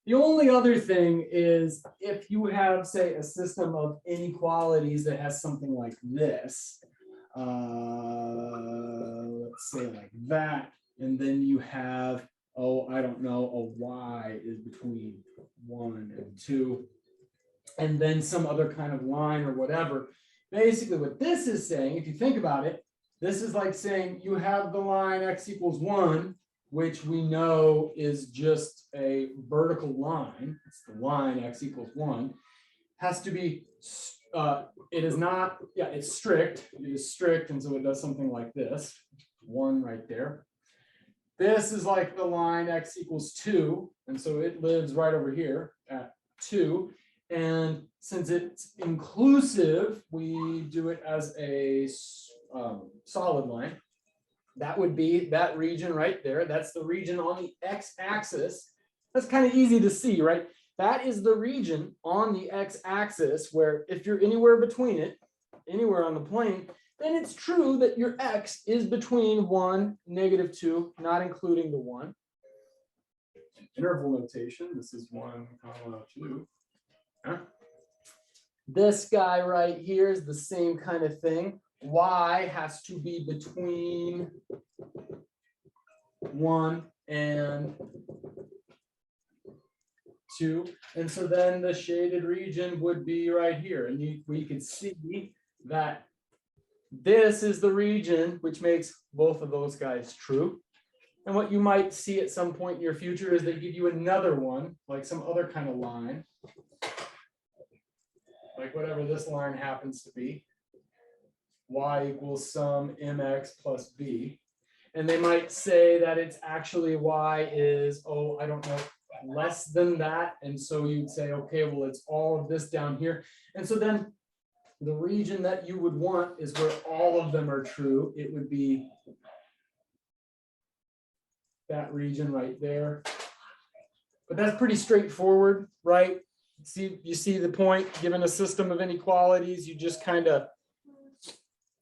The only other thing is if you have, say, a system of inequalities that has something like this, let's say like that, and then you have, oh, I don't know, a y is between 1 and 2, and then some other kind of line or whatever. Basically what this is saying, if you think about it, this is like saying you have the line x equals 1, which we know is just a vertical line. It's the line x equals 1. Has to be, it is not, yeah, it's strict. It is strict, and so it does something like this. 1 right there. This is like the line x equals 2, and so it lives right over here at 2. And since it's inclusive, we do it as a solid line. That would be that region right there. That's the region on the x-axis. That's kind of easy to see, right? That is the region on the x-axis where if you're anywhere between it, anywhere on the plane, then it's true that your x is between 1, -2, not including the 1. Interval notation, this is 1, 2. This guy right here is the same kind of thing. Y has to be between 1 and 2. And so then the shaded region would be right here. And we could see that this is the region which makes both of those guys true. And what you might see at some point in your future is they give you another one, like some other kind of line. Like whatever this line happens to be, y equals sum mx plus b. And they might say that it's actually y is, oh, I don't know, less than that. And so you'd say, okay, well, it's all of this down here. And so then the region that you would want is where all of them are true. It would be that region right there. But that's pretty straightforward, right? You see the point. Given a system of inequalities, you just kind of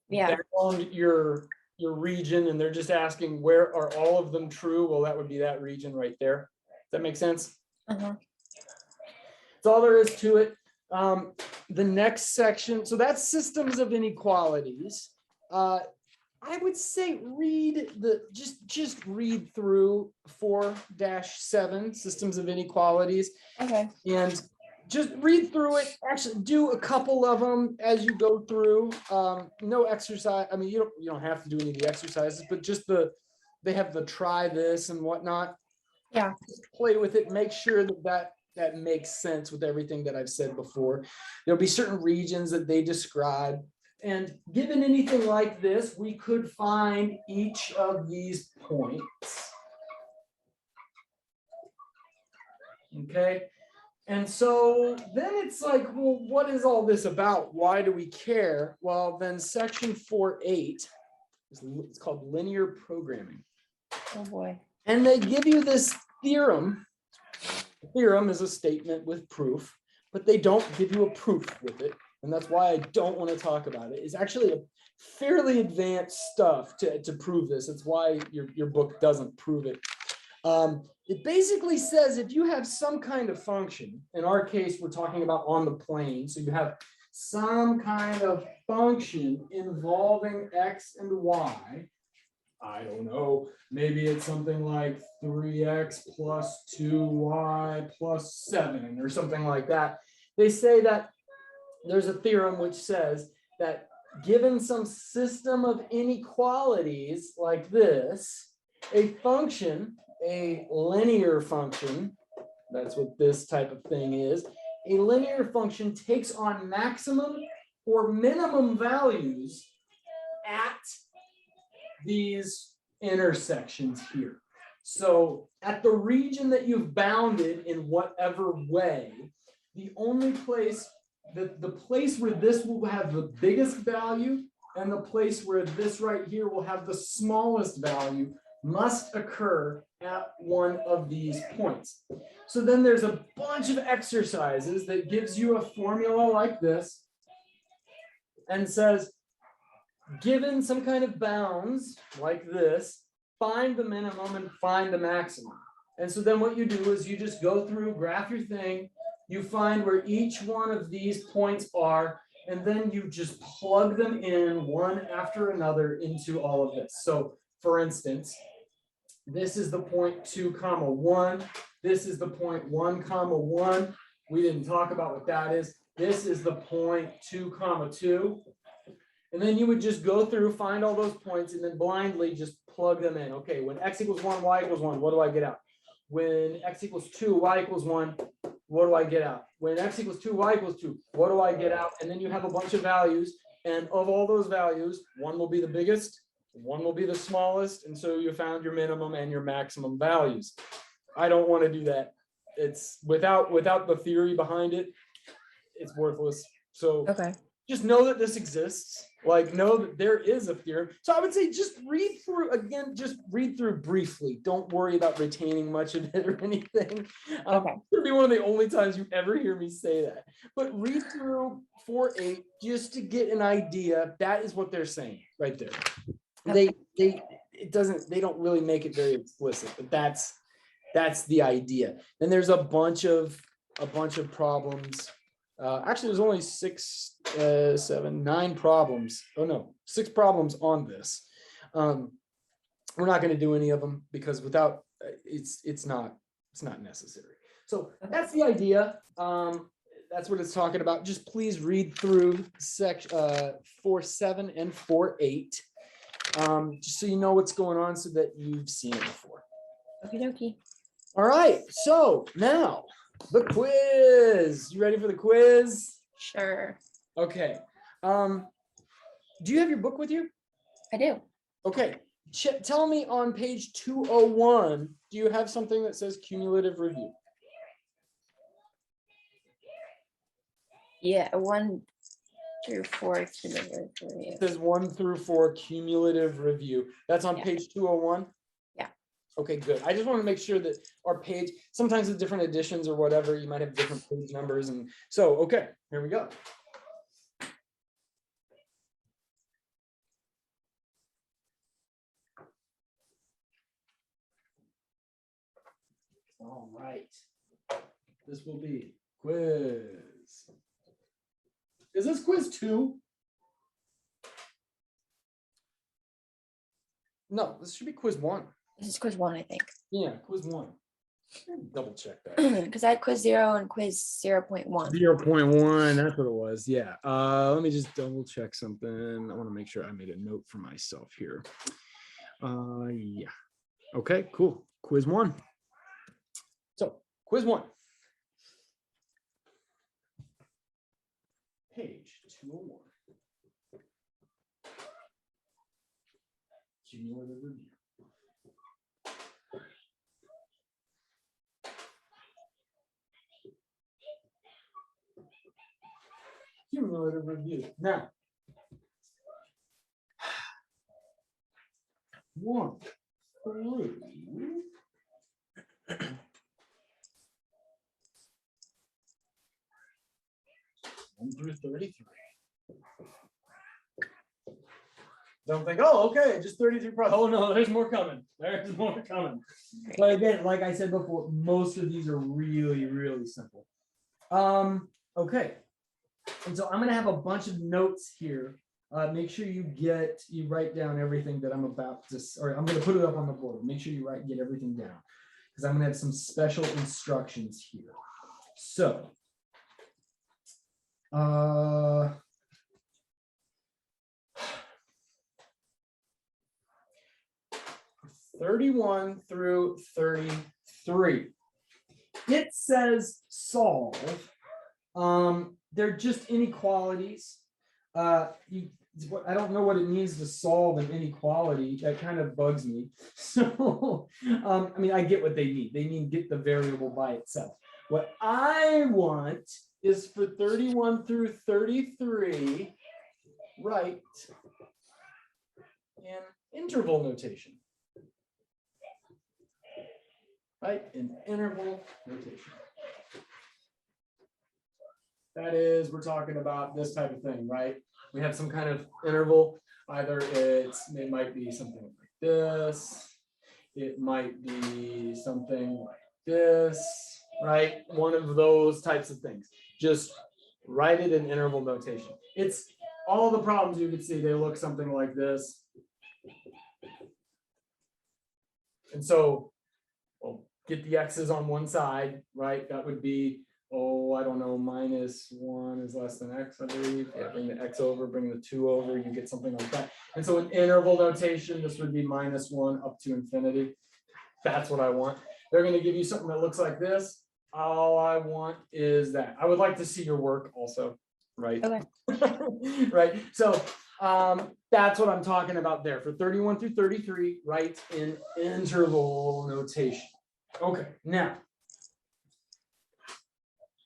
bound your region, and they're just asking where are all of them true. Well, that would be that region right there. Does that make sense? That's all there is to it. The next section, so that's systems of inequalities. I would say read just read through 4-7 systems of inequalities. Okay. And just read through it. Actually, do a couple of them as you go through. No exercise. I mean, you don't have to do any of the exercises, but just they have the try this and whatnot. Yeah. Just play with it. Make sure that makes sense with everything that I've said before. There'll be certain regions that they describe. And given anything like this, we could find each of these points. Okay. And so then it's like, well, what is all this about? Why do we care? Well, then section 4.8, it's called linear programming. Oh boy. And they give you this theorem. A theorem is a statement with proof, but they don't give you a proof with it. and that's why I don't want to talk about it. It's actually a fairly advanced stuff to prove this. It's why your book doesn't prove it. It basically says if you have some kind of function, in our case, we're talking about on the plane. So you have some kind of function involving X and Y. I don't know, maybe it's something like 3x plus 2y plus 7 or something like that. They say that there's a theorem which says that given some system of inequalities like this, a function, a linear function, that's what this type of thing is, a linear function takes on maximum or minimum values at these intersections here. So at the region that you've bounded in whatever way, the only place, the place where this will have the biggest value and the place where this right here will have the smallest value must occur at one of these points. So then there's a bunch of exercises that gives you a formula like this and says, given some kind of bounds like this, find the minimum and find the maximum. And so then what you do is you just go through, graph your thing, you find where each one of these points are, and then you just plug them in one after another into all of this. So for instance, this is the point 2, 1. This is the point 1, 1. We didn't talk about what that is. This is the point 2, 2. And then you would just go through, find all those points, and then blindly just plug them in. Okay, when x equals 1, y equals 1, what do I get out? When x equals 2, y equals 1, what do I get out? When x equals 2, y equals 2, what do I get out? And then you have a bunch of values, and of all those values, one will be the biggest, one will be the smallest, and so you found your minimum and your maximum values. I don't want to do that. It's without the theory behind it, it's worthless. So Okay. just know that this exists, like know that there is a theorem. So I would say just read through again, just read through briefly. Don't worry about retaining much of it or anything. Okay. It's gonna be one of the only times you ever hear me say that. But read through 4.8 just to get an idea. That is what they're saying right there. Okay. They don't really make it very explicit, but that's the idea. And there's a bunch of problems. Actually, there's only 6, 7, 9 problems. Oh no, 6 problems on this. We're not going to do any of them because without it's not necessary. So that's the idea. That's what it's talking about. Just please read through 4.7 and 4.8, just so you know what's going on, so that you've seen it before. Okie dokie. All right. So now the quiz. You ready for the quiz? Sure. Okay. Do you have your book with you? I do. Okay. Tell me on page 201, do you have something that says cumulative review? Yeah, 1 through 4 cumulative review. It says 1 through 4 cumulative review. That's on Yeah. page 201? Yeah. Okay, good. I just want to make sure that our page, sometimes with different editions or whatever, you might have different page numbers. And so, okay, here we go. All right. This will be quiz. Is this quiz 2? No, this should be quiz 1. This is quiz 1, I think. Yeah, quiz 1. Double check that. Because I had quiz 0 and quiz 0.1. 0.1, that's what it was. Yeah. Let me just double check something. I want to make sure I made a note for myself here. Yeah. Okay, cool. Quiz 1. So, quiz 1. Page 201. Cumulative review. Cumulative review. Now, 1 through 1 through 33. Don't think, oh, okay, just 33 products. Oh no, there's more coming. There's more coming. But again, like I said before, most of these are really, really simple. Okay. And so I'm gonna have a bunch of notes here. Make sure you write down everything that I'm about to, or I'm gonna put it up on the board. Make sure you get everything down, because I'm gonna have some special instructions here. So, 31 through 33. It says solve. They're just inequalities. I don't know what it means to solve an inequality. That kind of bugs me. So, I mean, I get what they mean. They mean get the variable by itself. What I want is for 31 through 33, write in interval notation. Right, in interval notation. That is, we're talking about this type of thing, right? We have some kind of interval. Either it might be something like this. It might be something like this, right? One of those types of things. Just write it in interval notation. It's all the problems you can see, they look something like this. And so, well, get the x's on one side, right? That would be, oh, I don't know, -1 is less than x, I believe. Yeah, bring the x over, bring the 2 over, you get something like that. And so in interval notation, this would be -1 up to infinity. That's what I want. They're going to give you something that looks like this. All I want is that. I would like to see your work also, right? Okay. Right. So that's what I'm talking about there. For 31 through 33, write in interval notation. Okay, now.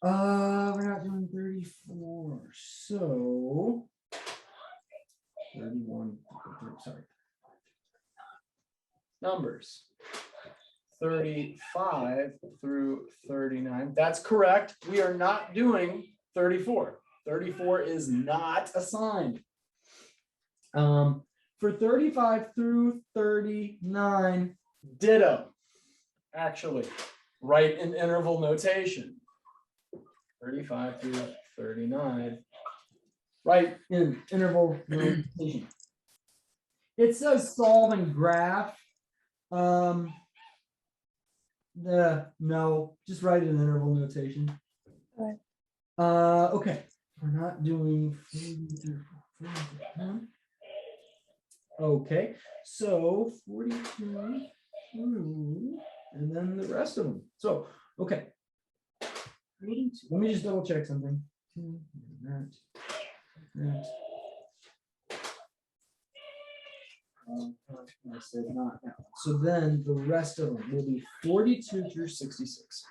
We're not doing 34, so 31, sorry. Numbers 35 through 39. That's correct. We are not doing 34. 34 is not assigned. For 35 through 39, ditto. Actually, write in interval notation. 35 through 39, right in interval notation. It says solve and graph. No, just write it in interval notation. Okay. Okay, we're not doing 42. Okay, so 42 through, and then the rest of them. So, okay. Let me just double check something. That. I said not that one. So then the rest of them will be 42 through 66.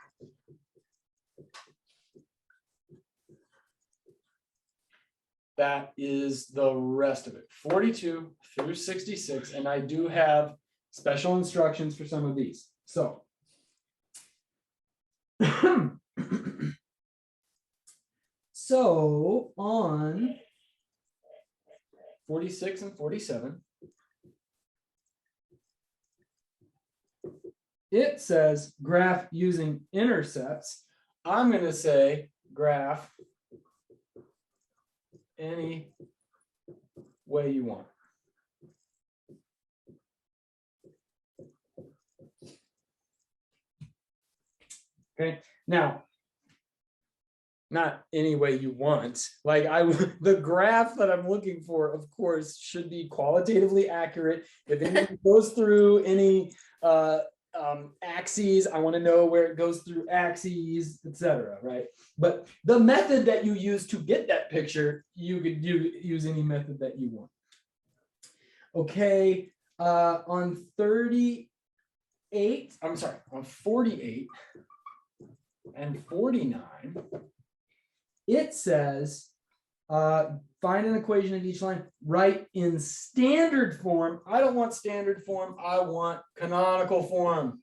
That is the rest of it. 42 through 66. And I do have special instructions for some of these. So so on 46 and 47, it says graph using intercepts. I'm going to say graph any way you want. Okay, now, not any way you want. Like the graph that I'm looking for, of course, should be qualitatively accurate. If anything goes through any axes, I want to know where it goes through axes, etc. Right? But the method that you use to get that picture, you could use any method that you want. Okay, on 38, I'm sorry, on 48 and 49. It says, find an equation of each line, write in standard form. I don't want standard form. I want canonical form.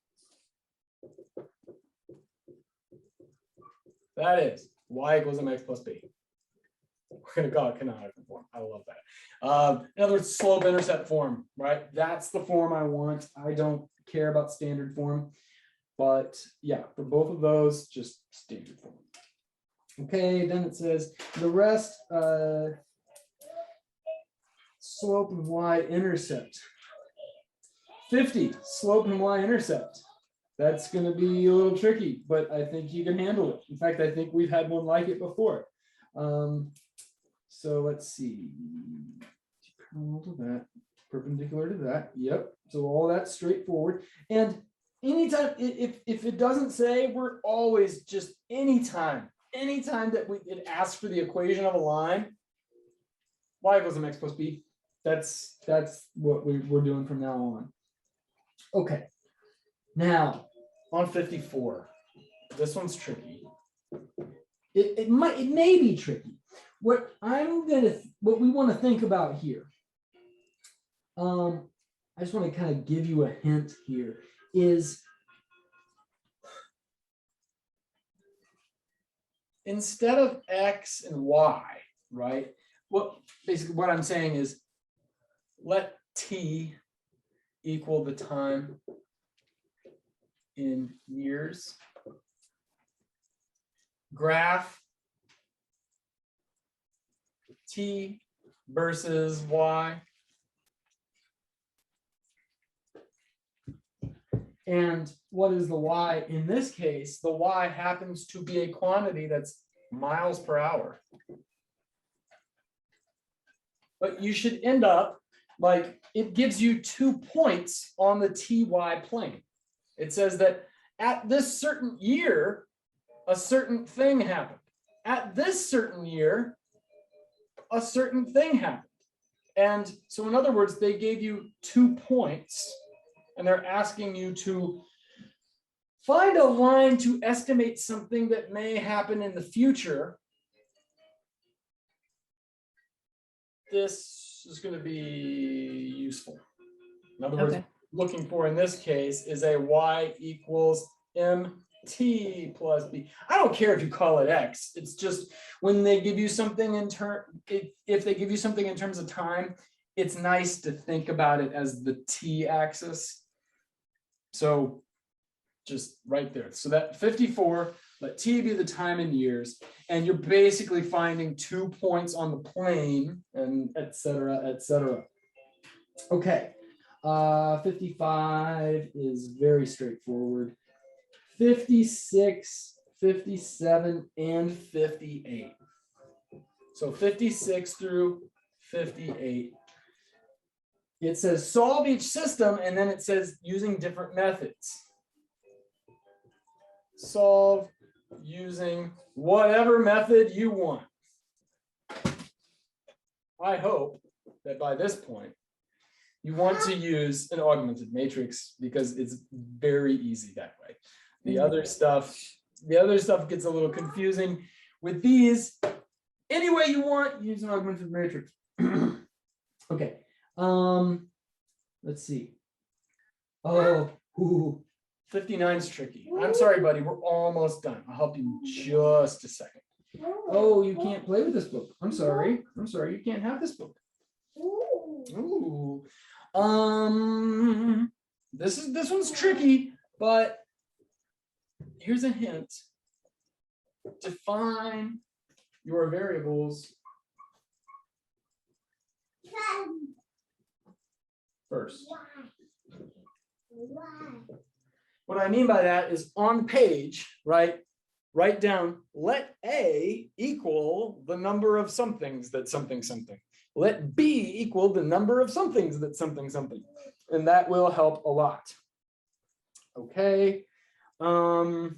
That is y = mx + b. We're gonna call it canonical form. I love that. In other words, slope intercept form, right? That's the form I want. I don't care about standard form, but yeah, for both of those, just standard form. Okay, then it says the rest, slope and y-intercept. 50 slope and y-intercept. That's going to be a little tricky, but I think you can handle it. In fact, I think we've had one like it before. So let's see. Parallel to that, perpendicular to that. Yep. So all that's straightforward. And anytime, if it doesn't say, we're always just anytime that it asks for the equation of a line, y equals mx plus b. That's what we're doing from now on. Okay. Now on 54, this one's tricky. It may be tricky. What we want to think about here. I just want to kind of give you a hint here is instead of x and y, right? Well, basically what I'm saying is let t equal the time in years. Graph t versus y. And what is the y? In this case, the y happens to be a quantity that's miles per hour. But you should end up like it gives you 2 points on the ty plane. It says that at this certain year, a certain thing happened. At this certain year, a certain thing happened. And so in other words, they gave you 2 points and they're asking you to find a line to estimate something that may happen in the future. This is going to be useful. In other words, looking for in this case is a y equals mt plus b. I don't care if you call it x. It's just when they give you something if they give you something in terms of time, it's nice to think about it as the t-axis. So just right there. So that 54, let t be the time in years, and you're basically finding 2 points on the plane, and et cetera, et cetera. Okay, 55 is very straightforward. 56, 57, and 58. So 56 through 58. It says solve each system, and then it says using different methods. Solve using whatever method you want. I hope that by this point, you want to use an augmented matrix because it's very easy that way. The other stuff gets a little confusing. With these, any way you want, use an augmented matrix. Okay. Let's see. 59 is tricky. I'm sorry, buddy. We're almost done. I'll help you in just a second. Oh, you can't play with this book. I'm sorry. You can't have this book. Ooh. This one's tricky, but here's a hint. Define your variables first. What I mean by that is on the page, right? Write down, let A equal the number of somethings that something something. Let B equal the number of somethings that something something. And that will help a lot. Okay. And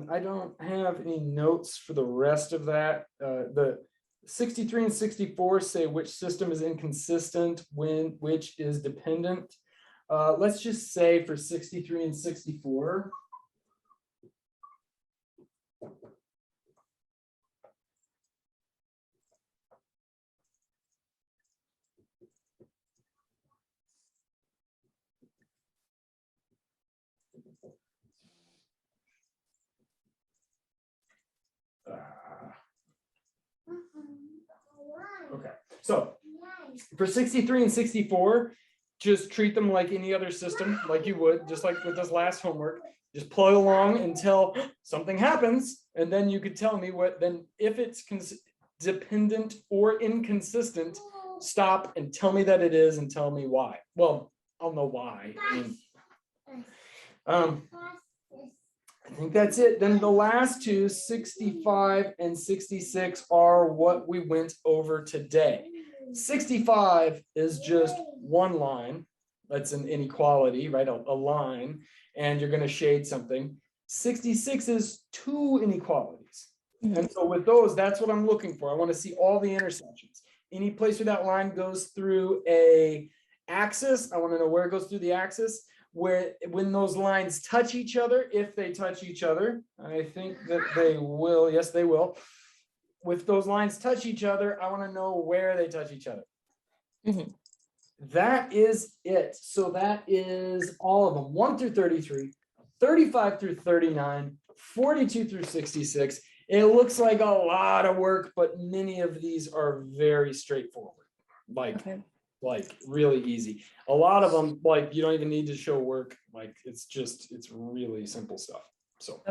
I don't have any notes for the rest of that. The 63 and 64 say which system is inconsistent, which is dependent. Let's just say for 63 and 64. So for 63 and 64, just treat them like any other system, like you would, just like with this last homework. Just plug along until something happens, and then you could tell me what, then if it's dependent or inconsistent, stop and tell me that it is and tell me why. Well, I'll know why. I think that's it. Then the last two, 65 and 66, are what we went over today. 65 is just one line. That's an inequality, right? A line, and you're going to shade something. 66 is two inequalities. And so with those, that's what I'm looking for. I want to see all the intersections. Any place where that line goes through a axis, I want to know where it goes through the axis. Where when those lines touch each other, if they touch each other, I think that they will. Yes, they will. If those lines touch each other, I want to know where they touch each other. That is it. So that is all of them. 1 through 33, 35 through 39, 42 through 66. It looks like a lot of work, but many of these are very straightforward. Like really easy. A lot of them, like you don't even need to show work. Like it's really simple stuff. So.